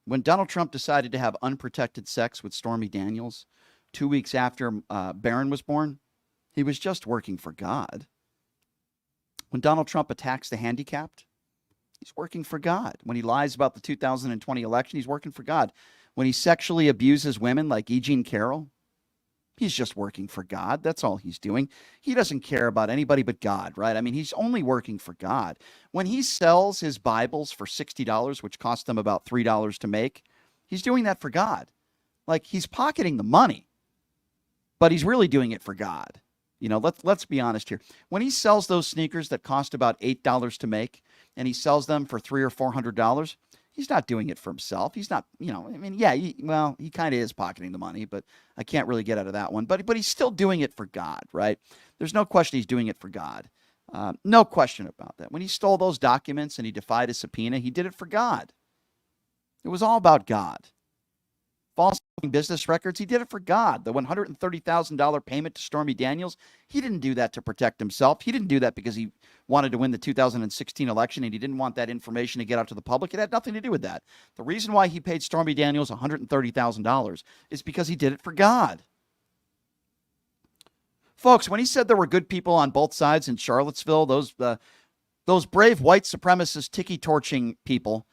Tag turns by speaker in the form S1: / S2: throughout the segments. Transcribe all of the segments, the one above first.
S1: When Donald Trump decided to have unprotected sex with Stormy Daniels 2 weeks after Barron was born, he was just working for God. When Donald Trump attacks the handicapped, he's working for God. When he lies about the 2020 election, he's working for God. When he sexually abuses women like E. Jean Carroll, he's just working for God. That's all he's doing. He doesn't care about anybody but God, right? I mean, he's only working for God. When he sells his Bibles for $60, which cost them about $3 to make, he's doing that for God. Like, he's pocketing the money, but he's really doing it for God. You know, let's be honest here. When he sells those sneakers that cost about $8 to make, and he sells them for $300 or $400, he's not doing it for himself. He's not, I mean, yeah, he kind of is pocketing the money, but I can't really get out of that one. But he's still doing it for God, right? There's no question he's doing it for God. No question about that. When he stole those documents and he defied a subpoena, he did it for God. It was all about God. False business records, he did it for God. The $130,000 payment to Stormy Daniels, he didn't do that to protect himself. He didn't do that because he wanted to win the 2016 election and he didn't want that information to get out to the public. It had nothing to do with that. The reason why he paid Stormy Daniels $130,000 is because he did it for God. Folks, when he said there were good people on both sides in Charlottesville, those brave white supremacist tiki-torching people,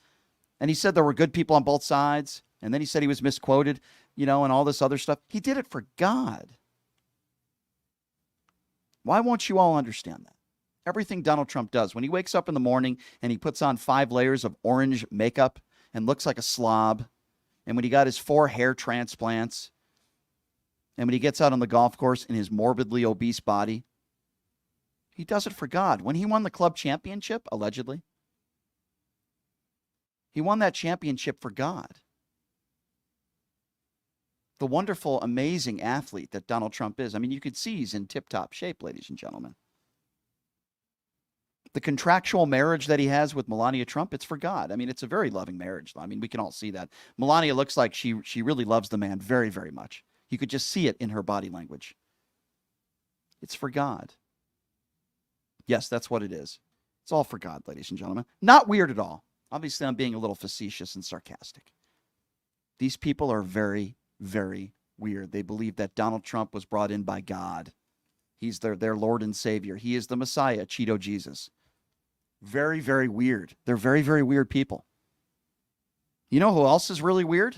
S1: and he said there were good people on both sides, and then he said he was misquoted, and all this other stuff. He did it for God. Why won't you all understand that? Everything Donald Trump does, when he wakes up in the morning and he puts on 5 layers of orange makeup and looks like a slob, and when he got his 4 hair transplants, and when he gets out on the golf course in his morbidly obese body, he does it for God. When he won the club championship, allegedly, he won that championship for God. The wonderful, amazing athlete that Donald Trump is. I mean, you could see he's in tip-top shape, ladies and gentlemen. The contractual marriage that he has with Melania Trump, it's for God. I mean, it's a very loving marriage. I mean, we can all see that. Melania looks like she really loves the man very, very much. You could just see it in her body language. It's for God. Yes, that's what it is. It's all for God, ladies and gentlemen. Not weird at all. Obviously, I'm being a little facetious and sarcastic. These people are very, very weird. They believe that Donald Trump was brought in by God. He's their Lord and Savior. He is the Messiah, Cheeto Jesus. Very, very weird. They're very, very weird people. You know who else is really weird?